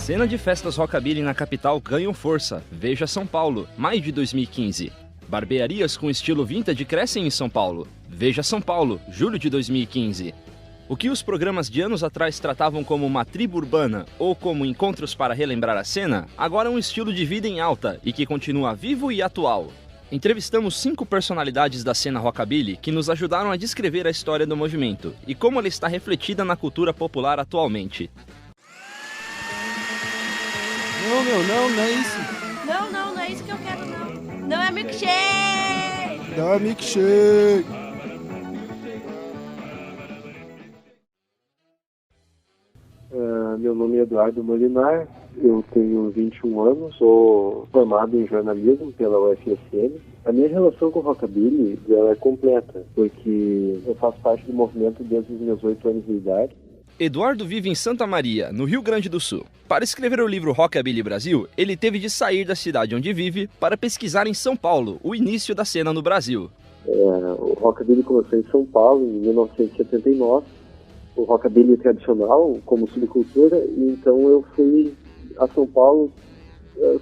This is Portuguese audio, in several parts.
Cena de festas rockabilly na capital ganham força. Veja São Paulo, maio de 2015. Barbearias com estilo vintage crescem em São Paulo. Veja São Paulo, julho de 2015. O que os programas de anos atrás tratavam como uma tribo urbana ou como encontros para relembrar a cena, agora é um estilo de vida em alta e que continua vivo e atual. Entrevistamos 5 personalidades da cena rockabilly que nos ajudaram a descrever a história do movimento e como ela está refletida na cultura popular atualmente. Não é isso. Não é isso que eu quero, não. Não é milkshake! Dá milkshake! Meu nome é Eduardo Molinar, eu tenho 21 anos, sou formado em jornalismo pela UFSM. A minha relação com o rockabilly é completa, porque eu faço parte do movimento desde os meus 8 anos de idade. Eduardo vive em Santa Maria, no Rio Grande do Sul. Para escrever o livro Rockabilly Brasil, ele teve de sair da cidade onde vive para pesquisar em São Paulo o início da cena no Brasil. O rockabilly começou em São Paulo em 1979, o rockabilly tradicional como subcultura, e então eu fui a São Paulo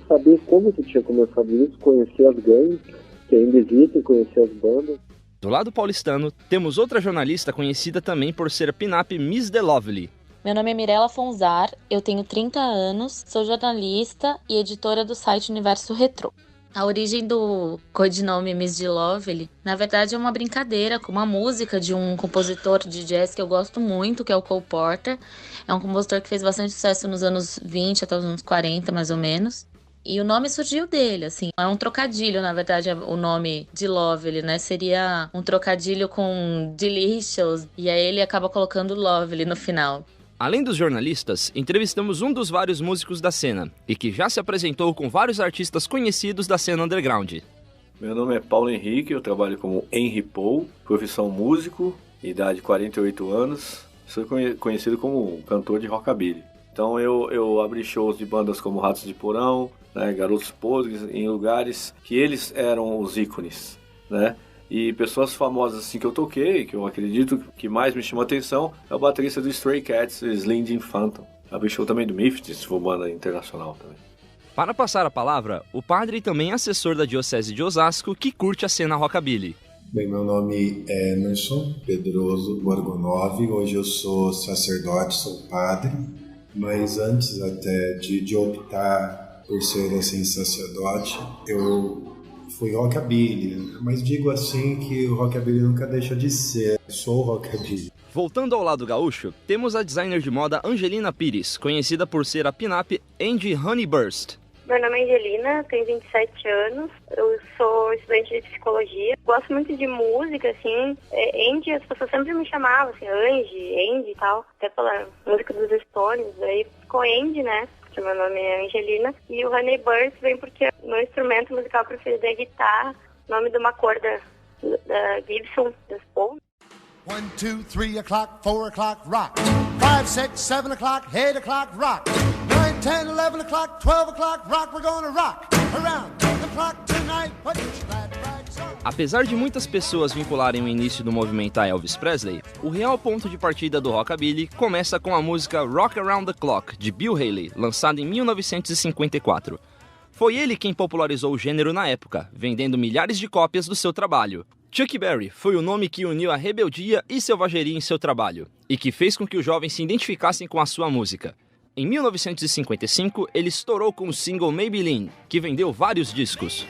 saber como que tinha começado isso, conhecer as gangues que ainda existem, conhecer as bandas. Do lado paulistano, temos outra jornalista conhecida também por ser a pin-up Miss The Lovely. Meu nome é Mirella Fonzar, eu tenho 30 anos, sou jornalista e editora do site Universo Retrô. A origem do codinome Miss The Lovely, na verdade, é uma brincadeira com uma música de um compositor de jazz que eu gosto muito, que é o Cole Porter. É um compositor que fez bastante sucesso nos anos 20 até os anos 40, mais ou menos. E o nome surgiu dele, assim, é um trocadilho, na verdade, o nome de Lovely, né? Seria um trocadilho com Delicious, e aí ele acaba colocando Lovely no final. Além dos jornalistas, entrevistamos um dos vários músicos da cena, e que já se apresentou com vários artistas conhecidos da cena underground. Meu nome é Paulo Henrique, eu trabalho como Henry Paul, profissão músico, idade 48 anos, sou conhecido como cantor de rockabilly. Então eu abri shows de bandas como Ratos de Porão, né, Garotos Podres, em lugares que eles eram os ícones, né? E pessoas famosas assim que eu toquei, que eu acredito que mais me chamou a atenção, é o baterista do Stray Cats, Slim Jim Phantom. Abri show também do Misfits, se for banda internacional também. Para passar a palavra, o padre e também assessor da Diocese de Osasco, que curte a cena rockabilly. Bem, meu nome é Emerson Pedroso Borgonov, hoje eu sou sacerdote, sou padre, mas antes até de optar por ser assim sacerdote, eu fui rockabilly, mas digo assim que o rockabilly nunca deixa de ser, sou rockabilly. Voltando ao lado gaúcho, temos a designer de moda Angelina Pires, conhecida por ser a pin-up Angie Honeyburst. Meu nome é Angelina, tenho 27 anos, eu sou estudante de psicologia, gosto muito de música, assim, Angie, as pessoas sempre me chamavam, assim, Angie e tal, até pela música dos Stones, aí ficou Angie, né, porque meu nome é Angelina, e o Honeyburst vem porque meu instrumento musical preferido é guitarra, nome de uma cor da Gibson, das Paul. 1, 2, 3 o'clock, 4 o'clock, rock. 5, 6, 7 o'clock, 8 o'clock, rock. 9, 10, 11 o'clock, 12 o'clock, rock. We're gonna rock around the clock tonight. Put your glad rags on. Apesar de muitas pessoas vincularem o início do movimento a Elvis Presley, o real ponto de partida do rockabilly começa com a música Rock Around the Clock, de Bill Haley, lançada em 1954. Foi ele quem popularizou o gênero na época, vendendo milhares de cópias do seu trabalho. Chuck Berry foi o nome que uniu a rebeldia e selvageria em seu trabalho, e que fez com que os jovens se identificassem com a sua música. Em 1955, ele estourou com o single Maybelline, que vendeu vários discos.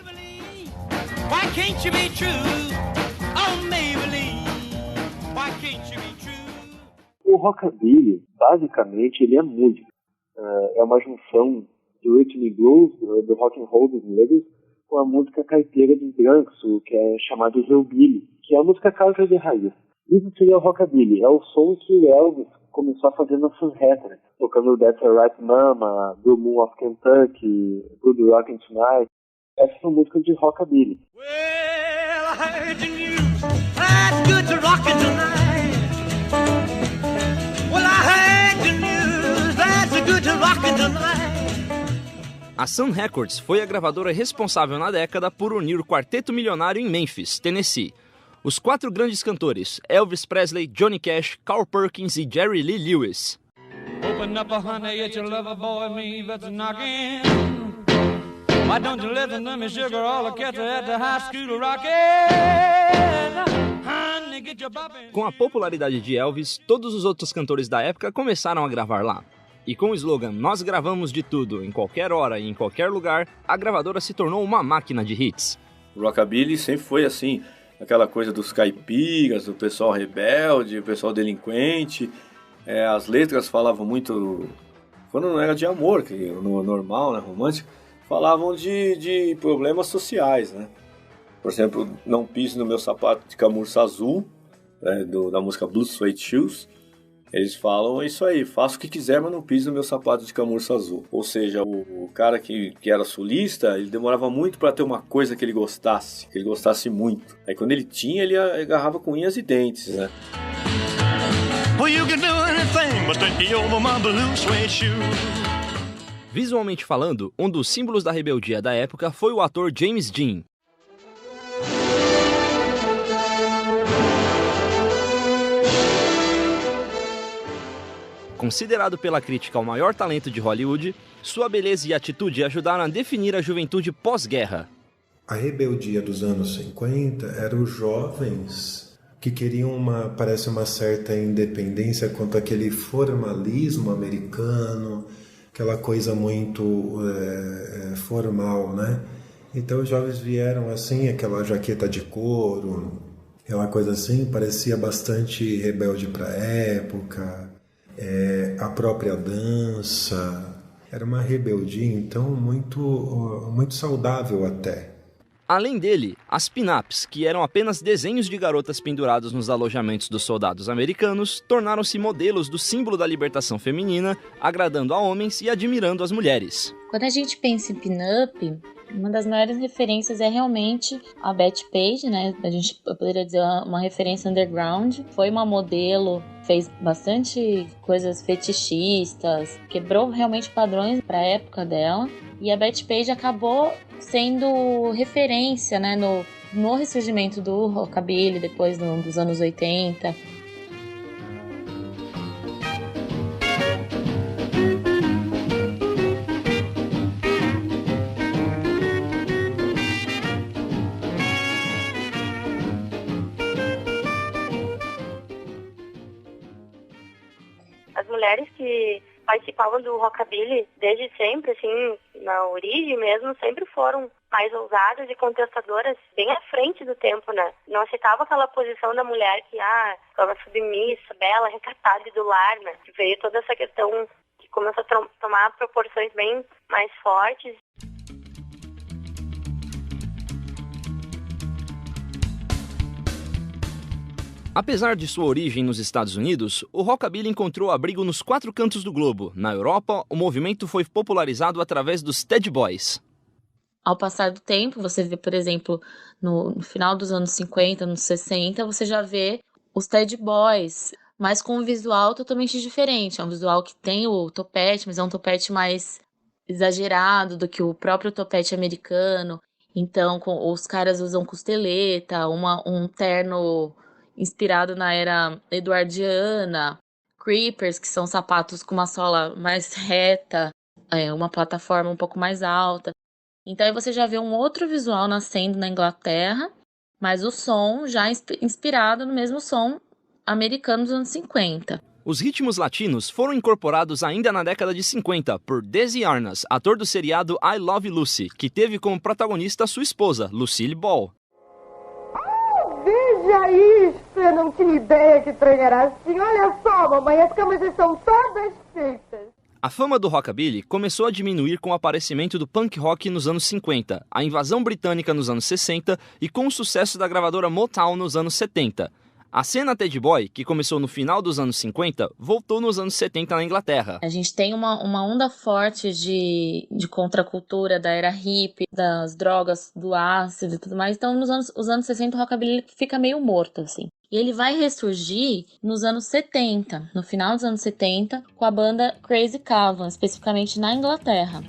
O rockabilly, basicamente, ele é música. É uma junção do rhythm and blues, do rock and roll dos negros, com a música caipira dos brancos, o que é chamado hillbilly, que é a música country de raiz. Isso seria o rockabilly, é o som que o Elvis começou a fazer na Manhattan, tocando That's Alright Mama, Blue Moon of Kentucky, Good Rockin' Tonight. Essas são músicas de rockabilly. Well, I heard the news, that's good to rockin' tonight. Well, I heard the news, that's good to rockin' tonight. A Sun Records foi a gravadora responsável na década por unir o quarteto milionário em Memphis, Tennessee. Os 4 grandes cantores, Elvis Presley, Johnny Cash, Carl Perkins e Jerry Lee Lewis. Open up, honey, it's your lover boy, me that's knocking. Why don't you listen to me, sugar, all the cats at the high school rocking? Honey, get your bopping. Com a popularidade de Elvis, todos os outros cantores da época começaram a gravar lá. E com o slogan "Nós gravamos de tudo, em qualquer hora e em qualquer lugar", a gravadora se tornou uma máquina de hits. O rockabilly sempre foi assim, aquela coisa dos caipiras, do pessoal rebelde, o pessoal delinquente. As letras falavam muito, quando não era de amor, que no normal, né, romântico, falavam de problemas sociais, né? Por exemplo, Não Pise no Meu Sapato de Camurça Azul, né, da música Blue Suede Shoes. Eles falam isso aí, faça o que quiser, mas não pise no meu sapato de camurça azul. Ou seja, o cara que era sulista, ele demorava muito para ter uma coisa que ele gostasse muito. Aí quando ele tinha, ele agarrava com unhas e dentes, né? Visualmente falando, um dos símbolos da rebeldia da época foi o ator James Dean. Considerado pela crítica o maior talento de Hollywood, sua beleza e atitude ajudaram a definir a juventude pós-guerra. A rebeldia dos anos 50 eram os jovens que queriam parece uma certa independência quanto àquele formalismo americano, aquela coisa muito formal, né? Então os jovens vieram assim, aquela jaqueta de couro, aquela coisa assim, parecia bastante rebelde para a época. A própria dança, era uma rebeldia, então, muito saudável até. Além dele, as pin-ups, que eram apenas desenhos de garotas pendurados nos alojamentos dos soldados americanos, tornaram-se modelos do símbolo da libertação feminina, agradando a homens e admirando as mulheres. Quando a gente pensa em pin-up, uma das maiores referências é realmente a Betty Page, né? Eu poderia dizer uma referência underground. Foi uma modelo, fez bastante coisas fetichistas, quebrou realmente padrões para a época dela. E a Betty Page acabou sendo referência, né, no ressurgimento do rockabilly depois dos anos 80. As mulheres que participavam do rockabilly desde sempre, assim, na origem mesmo, sempre foram mais ousadas e contestadoras, bem à frente do tempo, né? Não aceitava aquela posição da mulher que, ficava submissa, bela, recatada e do lar, né? Que veio toda essa questão que começou a tomar proporções bem mais fortes. Apesar de sua origem nos Estados Unidos, o rockabilly encontrou abrigo nos 4 cantos do globo. Na Europa, o movimento foi popularizado através dos Ted Boys. Ao passar do tempo, você vê, por exemplo, no final dos anos 50, anos 60, você já vê os Ted Boys, mas com um visual totalmente diferente. É um visual que tem o topete, mas é um topete mais exagerado do que o próprio topete americano. Então, os caras usam costeleta, um terno inspirado na era eduardiana, creepers, que são sapatos com uma sola mais reta, uma plataforma um pouco mais alta. Então aí você já vê um outro visual nascendo na Inglaterra, mas o som já inspirado no mesmo som americano dos anos 50. Os ritmos latinos foram incorporados ainda na década de 50 por Desi Arnaz, ator do seriado I Love Lucy, que teve como protagonista sua esposa, Lucille Ball. Veja isto! Eu não tinha ideia que trem era assim. Olha só, mamãe, as camas estão todas feitas. A fama do rockabilly começou a diminuir com o aparecimento do punk rock nos anos 50, a invasão britânica nos anos 60 e com o sucesso da gravadora Motown nos anos 70. A cena Ted Boy, que começou no final dos anos 50, voltou nos anos 70 na Inglaterra. A gente tem uma onda forte de contracultura da era hippie, das drogas, do ácido e tudo mais. Então, os anos 60, o rockabilly fica meio morto, assim. E ele vai ressurgir nos anos 70, no final dos anos 70, com a banda Crazy Cavan, especificamente na Inglaterra.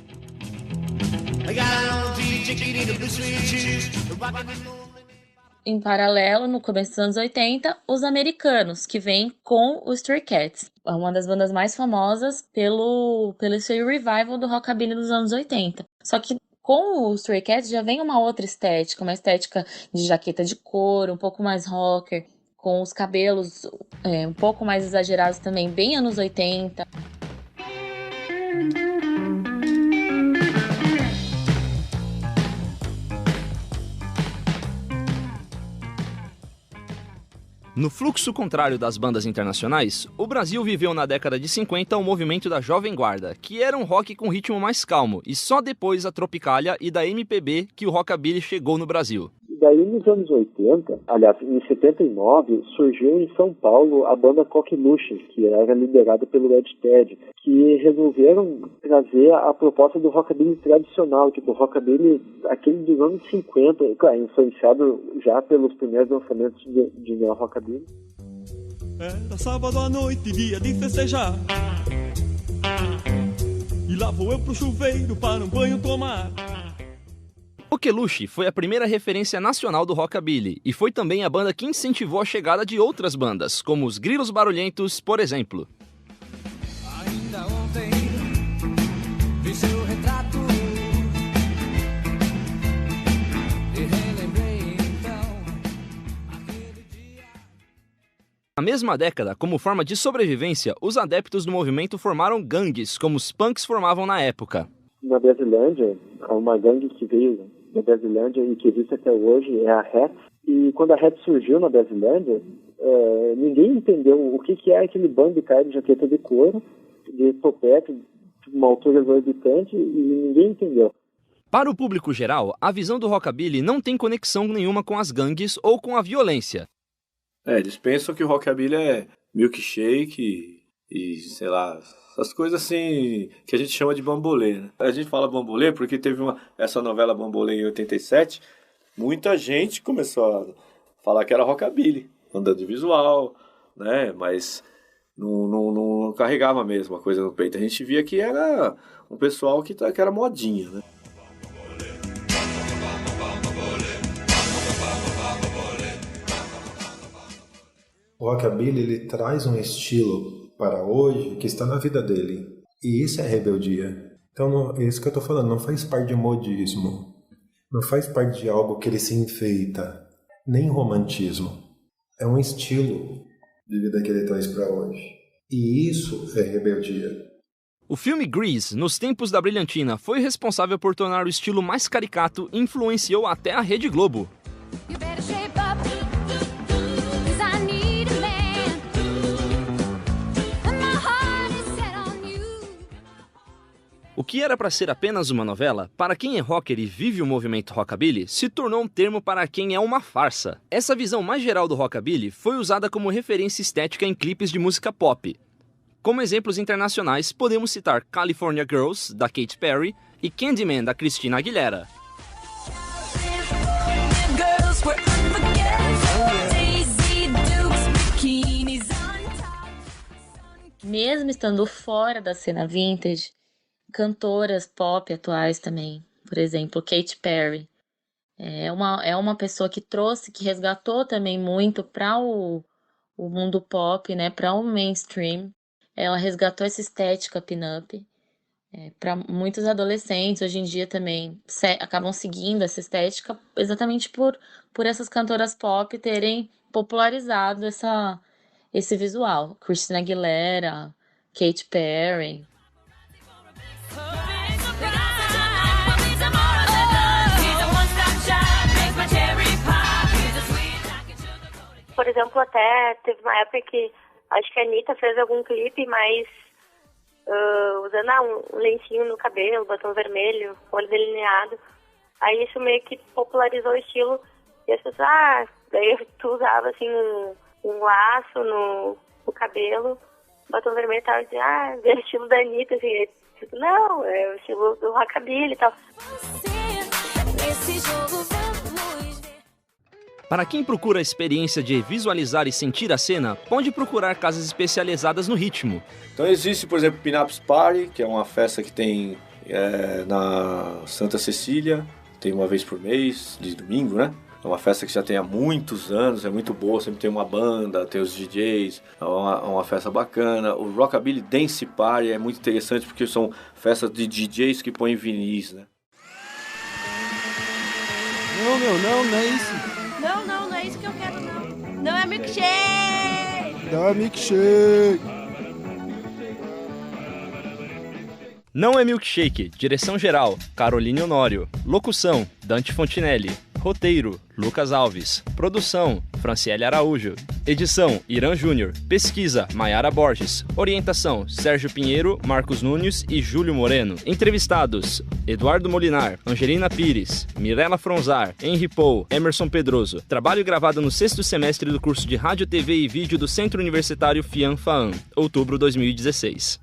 Em paralelo, no começo dos anos 80, os Americanos, que vêm com os Stray Cats. É uma das bandas mais famosas pelo seu revival do rockabilly dos anos 80. Só que com o Stray Cats já vem uma outra estética, uma estética de jaqueta de couro, um pouco mais rocker, com os cabelos um pouco mais exagerados também, bem anos 80. No fluxo contrário das bandas internacionais, o Brasil viveu na década de 50 o movimento da Jovem Guarda, que era um rock com ritmo mais calmo, e só depois da Tropicália e da MPB que o rockabilly chegou no Brasil. Daí, nos anos 80, aliás, em 79, surgiu em São Paulo a banda Coqueluche, que era liderada pelo Ed Ted, que resolveram trazer a proposta do rockabilly tradicional, tipo rockabilly aquele dos anos 50, claro, influenciado já pelos primeiros lançamentos de neo-rockabilly. Era sábado à noite, dia de festejar, e lá vou eu pro chuveiro para um banho tomar. Coqueluche foi a primeira referência nacional do rockabilly e foi também a banda que incentivou a chegada de outras bandas, como os Grilos Barulhentos, por exemplo. Ainda ontem vi seu retrato e relembrei então aquele dia. Na mesma década, como forma de sobrevivência, os adeptos do movimento formaram gangues, como os punks formavam na época. Na Brasilândia, uma gangue que veio da Brasilândia e que existe até hoje é a Hats. E quando a Hats surgiu na Brasilândia, ninguém entendeu o que é aquele bando de cara de jaqueta de couro, de topete, de uma altura exorbitante, e ninguém entendeu. Para o público geral, a visão do rockabilly não tem conexão nenhuma com as gangues ou com a violência. Eles pensam que o rockabilly é milkshake e sei lá, essas coisas assim que a gente chama de bambolê, né? A gente fala bambolê porque teve essa novela Bambolê em 87, muita gente começou a falar que era rockabilly, andando de visual, né? Mas não carregava mesmo a coisa no peito. A gente via que era um pessoal que era modinha, né? O rockabilly, ele traz um estilo para hoje que está na vida dele. E isso é rebeldia. Então, é isso que eu estou falando, não faz parte de modismo. Não faz parte de algo que ele se enfeita. Nem romantismo. É um estilo de vida que ele traz para hoje. E isso é rebeldia. O filme Grease, nos tempos da brilhantina, foi responsável por tornar o estilo mais caricato e influenciou até a Rede Globo. O que era para ser apenas uma novela, para quem é rocker e vive o movimento rockabilly, se tornou um termo para quem é uma farsa. Essa visão mais geral do rockabilly foi usada como referência estética em clipes de música pop. Como exemplos internacionais, podemos citar California Girls, da Katy Perry, e Candyman, da Christina Aguilera. Mesmo estando fora da cena vintage, cantoras pop atuais também, por exemplo, Katy Perry, é uma pessoa que resgatou também muito para o mundo pop, né, para o mainstream. Ela resgatou essa estética pin-up. Para muitos adolescentes hoje em dia também acabam seguindo essa estética exatamente por essas cantoras pop terem popularizado esse visual. Christina Aguilera, Katy Perry. Por exemplo, até teve uma época que acho que a Anitta fez algum clipe, mas usando um lencinho no cabelo, batom vermelho, olho delineado. Aí isso meio que popularizou o estilo. E as pessoas, daí tu usava assim um laço no cabelo, batom vermelho e tal, e dizia, é o estilo da Anitta, assim. Tipo, não, é o estilo do rockabilly e tal. Para quem procura a experiência de visualizar e sentir a cena, pode procurar casas especializadas no ritmo. Então existe, por exemplo, Pin-Ups Party, que é uma festa que tem na Santa Cecília, tem uma vez por mês, de domingo, né? É uma festa que já tem há muitos anos, é muito boa, sempre tem uma banda, tem os DJs, é uma festa bacana. O Rockabilly Dance Party é muito interessante porque são festas de DJs que põem vinis, né? Não, não é isso. Não é isso que eu quero não. Não é milkshake! Não é milkshake. Não é milkshake. Direção geral, Caroline Honório. Locução, Dante Fontinelli. Roteiro, Lucas Alves. Produção, Franciele Araújo. Edição, Irã Júnior. Pesquisa, Maiara Borges. Orientação, Sérgio Pinheiro, Marcos Nunes e Júlio Moreno. Entrevistados, Eduardo Molinar, Angelina Pires, Mirella Fronzar, Henry Paul, Emerson Pedroso. Trabalho gravado no 6º semestre do curso de Rádio, TV e Vídeo do Centro Universitário FIAM-FAAM, outubro 2016.